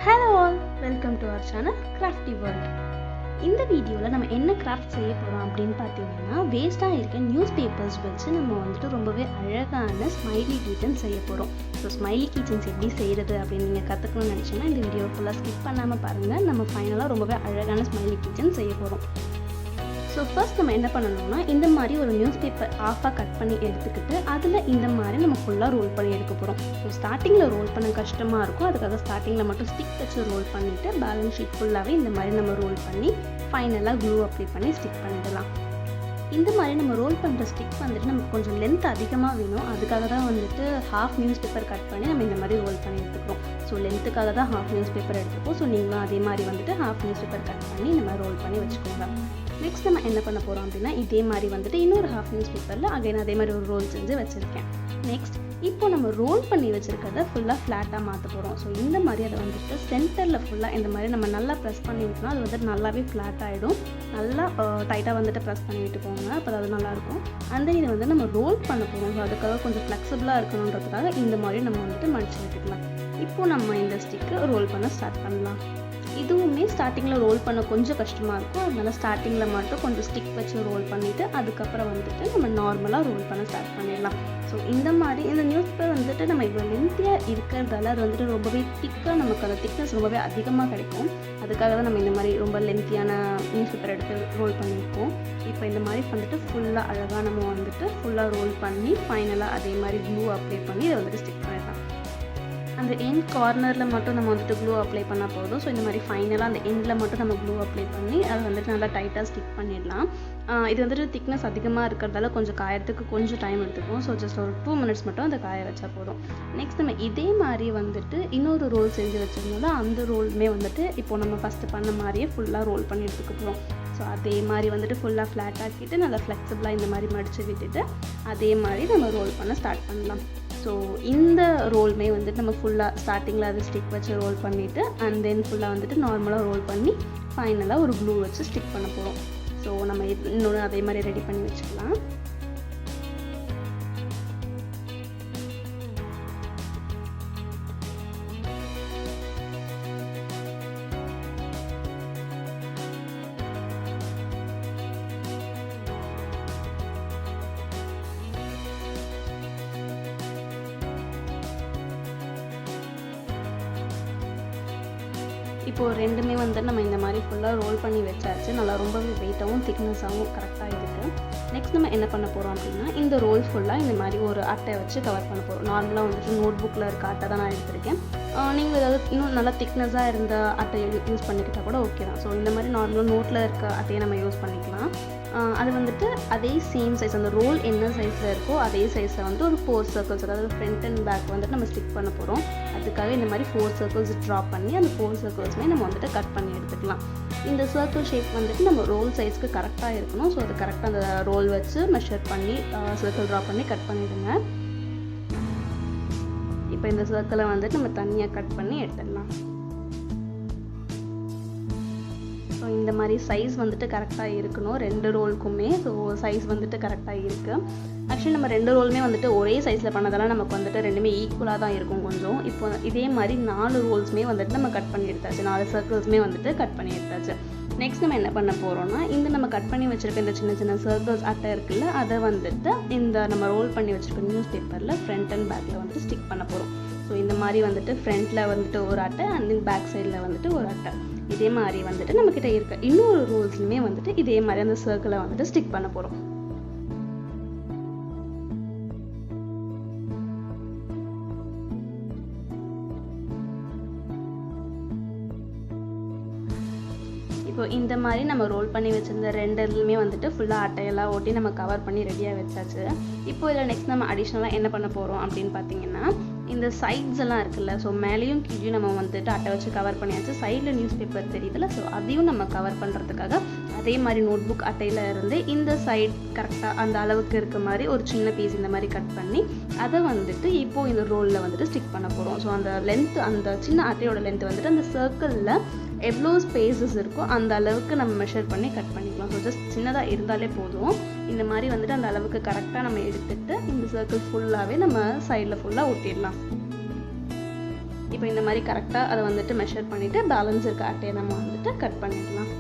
Hello all, welcome to our channel Craftiiee World. இந்த வீடியோவில் நம்ம என்ன கிராஃப்ட் செய்ய போகிறோம் அப்படின்னு பார்த்தீங்கன்னா வேஸ்ட்டாக இருக்க நியூஸ் பேப்பர்ஸ் வச்சு நம்ம வந்துட்டு ரொம்பவே அழகான ஸ்மைலி கீச்சன்ஸ் செய்ய போகிறோம். ஸோ ஸ்மைலி கீச்சன்ஸ் எப்படி செய்கிறது அப்படின்னு நீங்கள் கற்றுக்கணும்னு நினச்சிங்கன்னா இந்த வீடியோ ஃபுல்லாக ஸ்கிப் பண்ணாமல் பாருங்கள். நம்ம ஃபைனலாக ரொம்பவே அழகான ஸ்மைலி கீச்சன்ஸ் செய்ய போகிறோம். ஸோ ஃபர்ஸ்ட் நம்ம என்ன பண்ணணும்னா இந்த மாதிரி ஒரு நியூஸ் பேப்பர் ஆஃபாக கட் பண்ணி எடுத்துக்கிட்டு அதில் இந்த மாதிரி நம்ம ஃபுல்லாக ரோல் பண்ணி எடுக்க போகிறோம். ஸோ ஸ்டார்டிங்கில் ரோல் பண்ண கஷ்டமாக இருக்கும், அதுக்காக ஸ்டார்டிங்கில் மட்டும் ஸ்டிக் வச்சு ரோல் பண்ணிவிட்டு பேலன்ஸ் ஷீட் ஃபுல்லாகவே இந்த மாதிரி நம்ம ரோல் பண்ணி ஃபைனலாக க்ளூ அப்ளை பண்ணி ஸ்டிக் பண்ணிடலாம். இந்த மாதிரி நம்ம ரோல் பண்ணுற ஸ்டிக் வந்துட்டு நமக்கு கொஞ்சம் லென்த் அதிகமாக வேணும், அதுக்காக தான் வந்துட்டு ஹாஃப் நியூஸ் பேப்பர் கட் பண்ணி நம்ம இந்த மாதிரி ரோல் பண்ணி எடுத்துக்கிறோம். ஸோ லென்த்துக்காக தான் ஹாஃப் நியூஸ் பேப்பர் எடுத்துப்போம். ஸோ நீங்களும் அதே மாதிரி வந்துட்டு ஹாஃப் நியூஸ் பேப்பர் கட் பண்ணி இந்த மாதிரி ரோல் பண்ணி வச்சுக்கோங்க. நெக்ஸ்ட் நம்ம என்ன பண்ண போகிறோம் அப்படின்னா இதே மாதிரி வந்துட்டு இன்னொரு ஹாஃப் நியூஸ் பேப்பரில் அகைன் அதே மாதிரி ஒரு ரோல் செஞ்சு வச்சுருக்கேன். நெக்ஸ்ட் இப்போ நம்ம ரோல் பண்ணி வச்சுருக்கிறத ஃபுல்லாக ஃப்ளாட்டாக மாற்ற போகிறோம். ஸோ இந்த மாதிரி அதை வந்துட்டு சென்டரில் ஃபுல்லாக இந்த மாதிரி நம்ம நல்லா ப்ரெஸ் பண்ணி விட்டோம்னா அது வந்துட்டு நல்லாவே ஃப்ளாட் ஆகிடும். நல்லா டைட்டாக வந்துட்டு ப்ரெஸ் பண்ணி விட்டுக்கோங்க, அப்போ அது நல்லாயிருக்கும். அந்த இதை வந்து நம்ம ரோல் பண்ண போகிறோம். ஸோ அதுக்காக கொஞ்சம் ஃப்ளெக்சிபிளாக இருக்கணுன்றதுக்காக இந்த மாதிரி நம்ம வந்துட்டு மடிச்சு விட்டுக்கலாம். இப்போது நம்ம இந்த ஸ்டிக்கை ரோல் பண்ண ஸ்டார்ட் பண்ணலாம். இதுவுமே ஸ்டார்டிங்கில் ரோல் பண்ண கொஞ்சம் கஷ்டமாக இருக்கும், அதனால ஸ்டார்டிங்கில் மட்டும் கொஞ்சம் ஸ்டிக் வச்சு ரோல் பண்ணிவிட்டு அதுக்கப்புறம் வந்துட்டு நம்ம நார்மலாக ரோல் பண்ண ஸ்டார்ட் பண்ணிடலாம். ஸோ இந்த மாதிரி இந்த நியூஸ் பேப்பர் வந்துட்டு நம்ம இவ்வளோ லென்த்தியாக இருக்கிறதால அது வந்துட்டு ரொம்பவே திக்காக நமக்கு அந்த திக்னஸ் ரொம்பவே அதிகமாக கிடைக்கும். அதுக்காக தான் நம்ம இந்த மாதிரி ரொம்ப லென்த்தியான நியூஸ் பேப்பர் எடுத்து ரோல் பண்ணியிருக்கோம். இப்போ இந்த மாதிரி வந்துட்டு ஃபுல்லாக அழகாக நம்ம வந்துட்டு ஃபுல்லாக ரோல் பண்ணி ஃபைனலாக அதே மாதிரி க்ளூ அப்ளை பண்ணி இதை வந்துட்டு ஸ்டிக் பண்ணிடலாம். அந்த எண்ட் கார்னரில் மட்டும் நம்ம வந்துட்டு க்ளூ அப்ளை பண்ணால் போதும். ஸோ இந்த மாதிரி ஃபைனலாக அந்த எண்டில் மட்டும் நம்ம க்ளூ அப்ளை பண்ணி அதை வந்துட்டு நல்லா டைட்டாக ஸ்டிக் பண்ணிடலாம். இது வந்துட்டு திக்னஸ் அதிகமாக இருக்கிறதால கொஞ்சம் காயறதுக்கு கொஞ்சம் டைம் எடுத்துக்கும். ஸோ ஜஸ்ட் ஒரு 2 minutes மட்டும் அந்த காய வச்சா போதும். நெக்ஸ்ட் நம்ம இதே மாதிரி வந்துட்டு இன்னொரு ரோல் செஞ்சு வச்சுருந்தோம்னா அந்த ரோலுமே வந்துட்டு இப்போ நம்ம ஃபஸ்ட்டு பண்ண மாதிரியே ஃபுல்லாக ரோல் பண்ணி எடுத்துக்க போகிறோம். ஸோ அதே மாதிரி வந்துட்டு ஃபுல்லாக ஃப்ளாட் ஆக்கிட்டு நல்லா ஃப்ளெக்சிபிளாக இந்த மாதிரி மடித்து விட்டுட்டு அதே மாதிரி நம்ம ரோல் பண்ண ஸ்டார்ட் பண்ணலாம். ஸோ இந்த ரோலுமே வந்துட்டு நம்ம ஃபுல்லாக ஸ்டார்டிங்கில் அதை ஸ்டிக் வச்சு ரோல் பண்ணிவிட்டு அண்ட் தென் ஃபுல்லாக வந்துட்டு நார்மலாக ரோல் பண்ணி ஃபைனலாக ஒரு க்ளூ வச்சு ஸ்டிக் பண்ண போகிறோம். ஸோ நம்ம இன்னொன்று அதே மாதிரி ரெடி பண்ணி வச்சுக்கலாம். இப்போது ரெண்டுமே வந்து நம்ம இந்த மாதிரி ஃபுல்லாக ரோல் பண்ணி வச்சாச்சு. நல்லா ரொம்பவே வெயிட்டாகவும் திக்னஸாகவும் கரெக்டாக இருக்குது. நெக்ஸ்ட் நம்ம என்ன பண்ண போகிறோம் அப்படின்னா இந்த ரோல் ஃபுல்லாக இந்த மாதிரி ஒரு அட்டை வச்சு கவர் பண்ண போகிறோம். நார்மலாக வந்துட்டு நோட் புக்கில் இருக்க அட்டை தான் நான் எடுத்திருக்கேன். நீங்கள் ஏதாவது இன்னும் நல்லா திக்னஸாக இருந்த அட்டையை யூஸ் பண்ணிக்கிட்டால் கூட ஓகே தான். ஸோ இந்த மாதிரி நார்மலாக நோட்டில் இருக்க அட்டையை நம்ம யூஸ் பண்ணிக்கலாம். அது வந்துட்டு அதே சேம் சைஸ், அந்த ரோல் என்ன சைஸில் இருக்கோ அதே சைஸில் வந்து ஒரு 4 circles, அதாவது ஃப்ரண்ட் அண்ட் பேக் வந்துட்டு நம்ம ஸ்டிக் பண்ண போகிறோம். அதுக்காக இந்த மாதிரி 4 circles ட்ரா பண்ணி அந்த 4 circlesமே நம்ம வந்துட்டு கட் பண்ணி எடுத்துக்கலாம். இந்த சர்க்கிள் ஷேப் வந்துட்டு நம்ம ரோல் சைஸ்க்கு கரெக்டாக இருக்கணும். ஸோ அது கரெக்டாக அந்த ரோல் வச்சு மெஷர் பண்ணி சர்க்கிள் ட்ரா பண்ணி கட் பண்ணிவிடுங்க. இப்போ இந்த சர்க்கிளை வந்துட்டு நம்ம தனியாக கட் பண்ணி எடுத்துடலாம். ஸோ இந்த மாதிரி சைஸ் வந்துட்டு கரெக்டாக இருக்கணும் ரெண்டு ரோலுக்குமே. ஸோ சைஸ் வந்துட்டு கரெக்டாக இருக்குது. ஆக்சுவலி நம்ம ரெண்டு ரோலுமே வந்துட்டு ஒரே சைஸில் பண்ணதெல்லாம் நமக்கு வந்துட்டு ரெண்டுமே ஈக்குவலாக தான் இருக்கும் கொஞ்சம். இப்போ இதே மாதிரி 4 ரோல்ஸுமே வந்துட்டு நம்ம கட் பண்ணி எடுத்தாச்சு, 4 சர்க்கிள்ஸுமே வந்துட்டு கட் பண்ணி எடுத்தாச்சு. நெக்ஸ்ட் நம்ம என்ன பண்ண போகிறோம்னா இந்த நம்ம கட் பண்ணி வச்சுருக்க இந்த சின்ன சின்ன சர்க்கிள்ஸ் அட்டை இருக்குல்ல, அதை வந்துட்டு இந்த நம்ம ரோல் பண்ணி வச்சுருக்க நியூஸ் பேப்பரில் ஃப்ரண்ட் அண்ட் பேக்கில் வந்துட்டு ஸ்டிக் பண்ண போகிறோம். ஸோ இந்த மாதிரி வந்துட்டு ஃப்ரண்ட்டில் வந்துட்டு ஒரு அட்டை அண்ட் தென் பேக் சைடில் வந்துட்டு ஒரு அட்டை, இதே மாதிரி வந்துட்டு நம்மக்கிட்ட இருக்க இன்னொரு ரோல்ஸ்லையுமே வந்துட்டு இதே மாதிரி அந்த சர்க்கிளை வந்துட்டு ஸ்டிக் பண்ண போகிறோம். இப்போ இந்த மாதிரி நம்ம ரோல் பண்ணி வச்சுருந்த ரெண்டுலையுமே வந்துட்டு ஃபுல்லாக அட்டையெல்லாம் ஓட்டி நம்ம கவர் பண்ணி ரெடியாக வச்சாச்சு. இப்போ இதில் நெக்ஸ்ட் நம்ம அடிஷ்னலாக என்ன பண்ண போகிறோம் அப்படின்னு பார்த்தீங்கன்னா இந்த சைட்ஸ் எல்லாம் இருக்குல்ல, ஸோ மேலேயும் கீழே நம்ம வந்துட்டு அட்டை வச்சு கவர் பண்ணியாச்சு. சைடில் நியூஸ் பேப்பர் தெரியுதுல்ல, ஸோ அதையும் நம்ம கவர் பண்ணுறதுக்காக அதே மாதிரி நோட் புக் அட்டையில் இருந்து இந்த சைட் கரெக்டாக அந்த அளவுக்கு இருக்க மாதிரி ஒரு சின்ன பீஸ் இந்த மாதிரி கட் பண்ணி அதை வந்துட்டு இப்போது இந்த ரோலில் வந்துட்டு ஸ்டிக் பண்ண போகிறோம். ஸோ அந்த லென்த், அந்த சின்ன அட்டையோட லென்த் வந்துட்டு அந்த சர்க்கிளில் எவ்வளோ ஸ்பேசஸ் இருக்கோ அந்த அளவுக்கு நம்ம மெஷர் பண்ணி கட் பண்ணிக்கலாம். ஸோ ஜஸ்ட் சின்னதாக இருந்தாலே போதும். இந்த மாதிரி வந்துட்டு அந்த அளவுக்கு கரெக்டாக நம்ம எடுத்துகிட்டு இந்த சர்க்கிள் ஃபுல்லாகவே நம்ம சைடில் ஃபுல்லாக ஒட்டிடலாம். இப்போ இந்த மாதிரி கரெக்டாக அதை வந்துட்டு மெஷர் பண்ணிவிட்டு பேலன்ஸ் இருக்க அட்டையை நம்ம வந்துட்டு கட் பண்ணிடலாம்.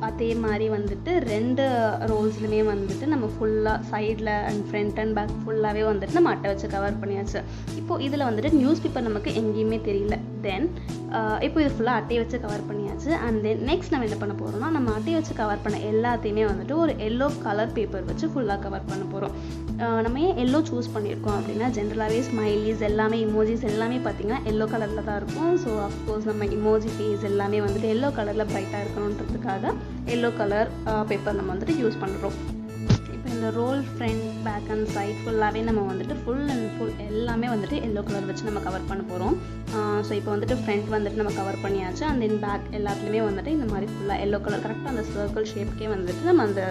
அதே மாதிரி வந்துட்டு 2 ரோல்ஸ்லையுமே வந்துட்டு நம்ம ஃபுல்லாக சைடில் அண்ட் ஃப்ரண்ட் அண்ட் பேக் ஃபுல்லாகவே வந்துட்டு நம்ம அட்டை வச்சு கவர் பண்ணியாச்சு. இப்போது இதில் வந்துட்டு நியூஸ் பேப்பர் நமக்கு எங்கேயுமே தெரியல. தென் இப்போ இது ஃபுல்லாக அட்டையை வச்சு கவர் பண்ணியாச்சு. அண்ட் தென் நெக்ஸ்ட் நம்ம என்ன பண்ண போகிறோம்னா, நம்ம அட்டையை வச்சு கவர் பண்ண எல்லாத்தையுமே வந்துட்டு ஒரு எல்லோ கலர் பேப்பர் வச்சு ஃபுல்லாக கவர் பண்ண போகிறோம். நம்ம ஏன் எல்லோ சூஸ் பண்ணியிருக்கோம் அப்படின்னா, ஜென்ரலாகவே ஸ்மைலிஸ் எல்லாமே இமோஜிஸ் எல்லாமே பார்த்திங்கன்னா எல்லோ கலரில் தான் இருக்கும். ஸோ அஃப்கோர்ஸ் நம்ம இமோஜி ஃபேஸ் எல்லாமே வந்துட்டு எல்லோ கலரில் ப்ரைட்டாக இருக்கணுன்றதுக்காக எல்லோ கலர் பேப்பர் நம்ம வந்துட்டு யூஸ் பண்ணுறோம். இப்போ இந்த roll front back and side ஃபுல்லாகவே நம்ம வந்துட்டு ஃபுல் அண்ட் ஃபுல் எல்லாமே வந்துட்டு எல்லோ கலர் வச்சு நம்ம கவர் பண்ண போகிறோம். ஸோ இப்போ வந்துட்டு ஃப்ரண்ட் வந்துட்டு நம்ம கவர் பண்ணியாச்சு. அண்ட் தென் பேக் எல்லாத்துலேயுமே வந்துட்டு இந்த மாதிரி ஃபுல்லாக எல்லோ கலர் கரெக்டாக அந்த சர்க்கிள் ஷேப்க்கே வந்துட்டு நம்ம அந்த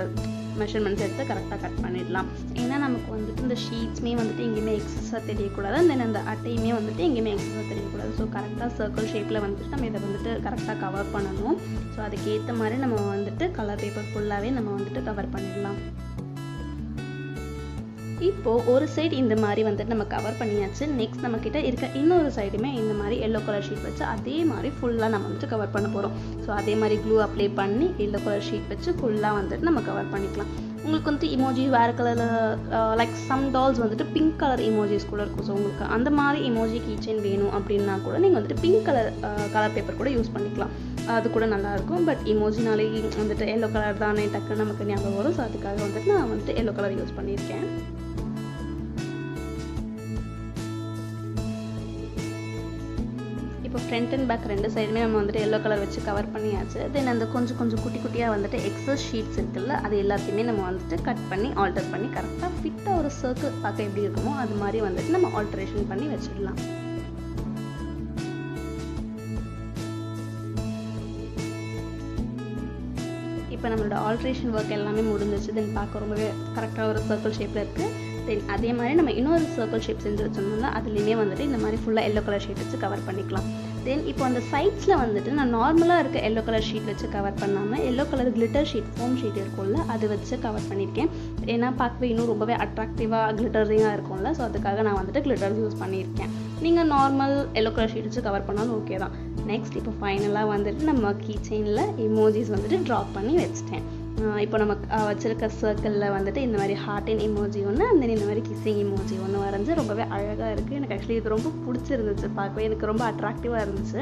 மெஷர்மெண்ட்ஸ் எடுத்து கரெக்டாக கட் பண்ணிடலாம். ஏன்னா நமக்கு வந்துட்டு இந்த ஷீட்ஸுமே வந்துட்டு எங்கேயுமே எக்ஸஸாக தெரியக்கூடாது. தென் அந்த அட்டையுமே வந்துட்டு எங்கேயுமே எக்ஸஸாக தெரியக்கூடாது. ஸோ கரெக்டாக சர்க்கிள் ஷேப்பில் வந்துட்டு நம்ம இதை வந்துட்டு கரெக்டாக கவர் பண்ணணும். ஸோ அதுக்கேற்ற மாதிரி நம்ம வந்துட்டு கலர் பேப்பர் ஃபுல்லாகவே நம்ம வந்துட்டு கவர் பண்ணிடலாம். இப்போது ஒரு சைடு இந்த மாதிரி வந்துட்டு நம்ம கவர் பண்ணியாச்சு. நெக்ஸ்ட் நம்மக்கிட்ட இருக்க இன்னொரு சைடுமே இந்த மாதிரி எல்லோ கலர் ஷீட் வச்சு அதே மாதிரி ஃபுல்லாக நம்ம வந்துட்டு கவர் பண்ண போகிறோம். ஸோ அதே மாதிரி க்ளூ அப்ளை பண்ணி எல்லோ கலர் ஷீட் வச்சு ஃபுல்லாக வந்துட்டு நம்ம கவர் பண்ணிக்கலாம். உங்களுக்கு வந்துட்டு இமோஜி வேறு கலரில் லைக் சம் டால்ஸ் வந்துட்டு பிங்க் கலர் இமோஜிஸ் கூட இருக்கும். ஸோ உங்களுக்கு அந்த மாதிரி இமோஜி கீச்செயின் வேணும் அப்படின்னா கூட நீங்கள் வந்துட்டு பிங்க் கலர் பேப்பர் கூட யூஸ் பண்ணிக்கலாம். அது கூட நல்லாயிருக்கும். பட் இமோஜினாலே வந்துட்டு எல்லோ கலர் தானே டக்குன்னு நமக்கு ஞாபகம் வரும். ஸோ அதுக்காக வந்துட்டு நான் வந்துட்டு எல்லோ கலர் யூஸ் பண்ணியிருக்கேன். இப்போ ஃப்ரண்ட் அண்ட் பேக் 2 சைடுமே நம்ம வந்துட்டு எல்லோ கலர் வச்சு கவர் பண்ணியாச்சு. தென் அந்த கொஞ்சம் குட்டி குட்டியாக வந்துட்டு எக்ஸஸ் ஷீட்ஸ் இருக்குல்ல, அது எல்லாத்தையுமே நம்ம வந்துட்டு கட் பண்ணி ஆல்டர் பண்ணி கரெக்டாக ஃபிட்டாக ஒரு சர்க்கிள் பார்க்க எப்படி இருக்குமோ அது மாதிரி வந்துட்டு நம்ம ஆல்ட்ரேஷன் பண்ணி வச்சிடலாம். இப்போ நம்மளோட ஆல்ட்ரேஷன் ஒர்க் எல்லாமே முடிஞ்சிச்சு. தென் பார்க்க ரொம்பவே கரெக்டாக ஒரு சர்க்கிள் ஷேப்பில் இருக்குது. தென் அதே மாதிரி நம்ம இன்னொரு சர்க்கிள் ஷேப் செஞ்சு வச்சோம்னா அதுலேயுமே வந்துட்டு இந்த மாதிரி ஃபுல்லாக எல்லோ கலர் ஷீட் வச்சு கவர் பண்ணிக்கலாம். தென் இப்போ அந்த சைட்ஸில் வந்துட்டு நான் நார்மலாக இருக்க எல்லோ கலர் ஷீட் வச்சு கவர் பண்ணாமல் yellow colour glitter sheet foam sheet இருக்கும்ல அது வச்சு கவர் பண்ணியிருக்கேன். ஏன்னா பார்க்கவே இன்னும் ரொம்பவே அட்ராக்டிவாக கிளிட்டரிங்காக இருக்கும்ல. ஸோ அதுக்காக நான் வந்துட்டு கிளிட்டர்ஸ் யூஸ் பண்ணியிருக்கேன். நீங்கள் நார்மல் எல்லோ கலர் ஷீட் வச்சு கவர் பண்ணாலும் ஓகே தான். நெக்ஸ்ட் இப்போ ஃபைனலாக வந்துட்டு நம்ம கீச்செயினில் இமோஜிஸ் வந்துட்டு ட்ராப் பண்ணி வச்சுட்டேன். இப்போ நம்ம வச்சுருக்க சர்க்கிளில் வந்துட்டு இந்த மாதிரி ஹார்ட்டின் இமோஜி ஒன்று, அந்த இந்த மாதிரி கிஸ்ஸிங் இமோஜி ஒன்று வரைஞ்சி ரொம்பவே அழகாக இருக்குது. எனக்கு ஆக்சுவலி இது ரொம்ப பிடிச்சிருந்துச்சு, பார்க்கவே எனக்கு ரொம்ப அட்ராக்டிவாக இருந்துச்சு.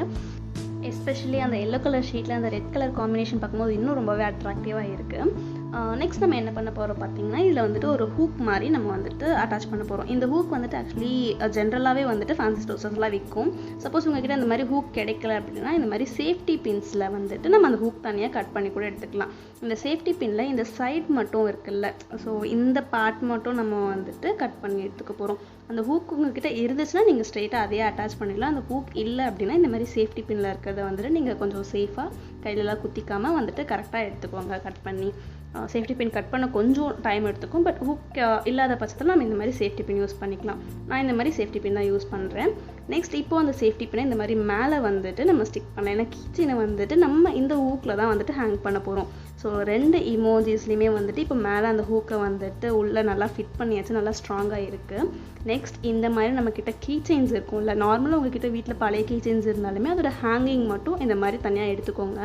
எஸ்பெஷலி அந்த எல்லோ கலர் ஷீட்டில் அந்த ரெட் கலர் காம்பினேஷன் பார்க்கும்போது இன்னும் ரொம்பவே அட்ராக்டிவாக இருக்குது. நெக்ஸ்ட் நம்ம என்ன பண்ண போகிறோம் பார்த்தீங்கன்னா, இதில் வந்துட்டு ஒரு ஹூக் மாதிரி நம்ம வந்துட்டு அட்டாச் பண்ண போகிறோம். இந்த ஹூக் வந்துட்டு ஆக்சுவலி ஜென்ரலாகவே வந்துட்டு ஃபேன்சி ஸ்டோர்ஸ்லாம் விற்கும். சப்போஸ் உங்ககிட்ட அந்த மாதிரி ஹூக் கிடைக்கல அப்படின்னா இந்த மாதிரி சேஃப்டி பின்ஸில் வந்துட்டு நம்ம அந்த ஹூக் தனியாக கட் பண்ணி கூட எடுத்துக்கலாம். இந்த சேஃப்டி பின்னில் இந்த சைட் மட்டும் இருக்குல்ல, ஸோ இந்த பார்ட் மட்டும் நம்ம வந்துட்டு கட் பண்ணி எடுத்துக்க போகிறோம். அந்த ஹூக் உங்ககிட்ட இருந்துச்சுன்னா நீங்கள் ஸ்ட்ரெயிட்டாக அதே அட்டாச் பண்ணிடலாம். அந்த ஹூக் இல்லை அப்படின்னா இந்த மாதிரி சேஃப்டி பின்னில் இருக்கிறத வந்துட்டு நீங்கள் கொஞ்சம் சேஃபாக கையிலலாம் குத்திக்காமல் வந்துட்டு கரெக்டாக எடுத்துக்கோங்க கட் பண்ணி. சேஃப்டி பின் கட் பண்ண கொஞ்சம் டைம் எடுத்துக்கும். பட் ஹூக் இல்லாத பட்சத்தில் நம்ம இந்த மாதிரி சேஃப்டி பின் யூஸ் பண்ணிக்கலாம். நான் இந்த மாதிரி சேஃப்டி பின் தான் யூஸ் பண்ணுறேன். நெக்ஸ்ட் இப்போ அந்த சேஃப்டி பின்னை இந்த மாதிரி மேலே வந்துட்டு நம்ம ஸ்டிக் பண்ணலாம். ஏன்னா கீச்செயினை வந்துட்டு நம்ம இந்த ஹூக்கில் தான் வந்துட்டு ஹேங் பண்ண போகிறோம். ஸோ 2 இமோஜிஸ்லையுமே வந்துட்டு இப்போ மேலே அந்த ஹூக்கை வந்துட்டு உள்ளே நல்லா ஃபிட் பண்ணியாச்சு, நல்லா ஸ்ட்ராங்காக இருக்குது. நெக்ஸ்ட் இந்த மாதிரி நம்மக்கிட்ட கீச்செயின்ஸ் இருக்கும்ல, நார்மலாக உங்ககிட்ட வீட்டில் பழைய கீச்செயின்ஸ் இருந்தாலுமே அதோட ஹேங்கிங் மட்டும் இந்த மாதிரி தனியாக எடுத்துக்கோங்க.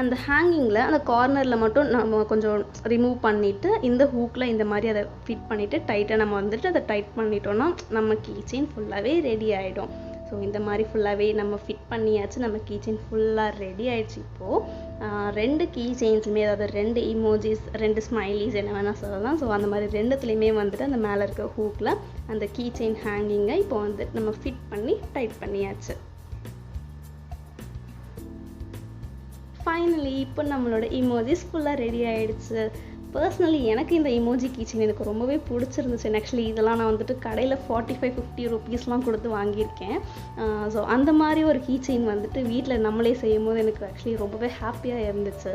அந்த ஹேங்கிங்கில் அந்த கார்னரில் மட்டும் நம்ம கொஞ்சம் ரிமூவ் பண்ணிவிட்டு இந்த ஹூக்கில் இந்த மாதிரி அதை ஃபிட் பண்ணிவிட்டு டைட்டாக நம்ம வந்துட்டு அதை டைட் பண்ணிட்டோன்னா நம்ம கீச்செயின் ஃபுல்லாகவே ரெடி ஆகிடும். ஸோ இந்த மாதிரி ஃபுல்லாகவே நம்ம ஃபிட் பண்ணியாச்சு. நம்ம கீச்செயின் ஃபுல்லாக ரெடி ஆகிடுச்சு. இப்போது 2 கீச்செயின்ஸுமே, அதாவது 2 இமோஜிஸ் 2 ஸ்மைலிஸ் என்ன வேணால் சொல்லலாம். ஸோ அந்த மாதிரி 2துலேயுமே வந்துட்டு அந்த மேலே இருக்க ஹூக்கில் அந்த கீச்செயின் ஹேங்கிங்கை இப்போ வந்து நம்ம ஃபிட் பண்ணி டைட் பண்ணியாச்சு. ஃபைனலி இப்போ நம்மளோட இமோஜிஸ் ஃபுல்லாக ரெடி ஆகிடுச்சு. பர்சனலி எனக்கு இந்த emoji keychain எனக்கு ரொம்பவே பிடிச்சிருந்துச்சு. ஆக்சுவலி இதெல்லாம் நான் வந்துட்டு கடையில் 45-50 ரூபீஸ்லாம் கொடுத்து வாங்கியிருக்கேன். ஸோ அந்த மாதிரி ஒரு keychain வந்துட்டு வீட்டில் நம்மளே செய்யும் போது எனக்கு ஆக்சுவலி ரொம்பவே ஹாப்பியாக இருந்துச்சு.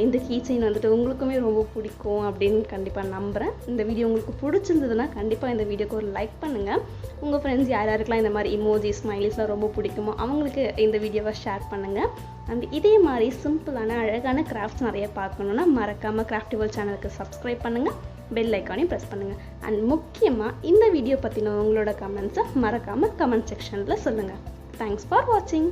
இந்த keychain வந்துட்டு உங்களுக்குமே ரொம்ப பிடிக்கும் அப்படின்னு கண்டிப்பாக நம்புகிறேன். இந்த வீடியோ உங்களுக்கு பிடிச்சிருந்ததுன்னா கண்டிப்பாக இந்த வீடியோக்கு ஒரு லைக் பண்ணுங்கள். உங்கள் ஃப்ரெண்ட்ஸ் யார் யாருக்கெல்லாம் இந்த மாதிரி emoji ஸ்மைலிஸ்லாம் ரொம்ப பிடிக்குமோ அவங்களுக்கு இந்த வீடியோவை ஷேர் பண்ணுங்கள். அண்ட் இதே மாதிரி சிம்பிளான அழகான கிராஃப்ட்ஸ் நிறைய பார்க்கணுன்னா மறக்காமல் கிராஃப்டிவ் வேர்ல்ட் சேனலுக்கு சப்ஸ்கிரைப் பண்ணுங்கள், பெல் ஐக்கானையும் ப்ரெஸ் பண்ணுங்கள். அண்ட் முக்கியமாக இந்த வீடியோ பற்றின உங்களோட கமெண்ட்ஸை மறக்காமல் கமெண்ட் செக்ஷனில் சொல்லுங்கள். தேங்க்ஸ் ஃபார் வாட்சிங்.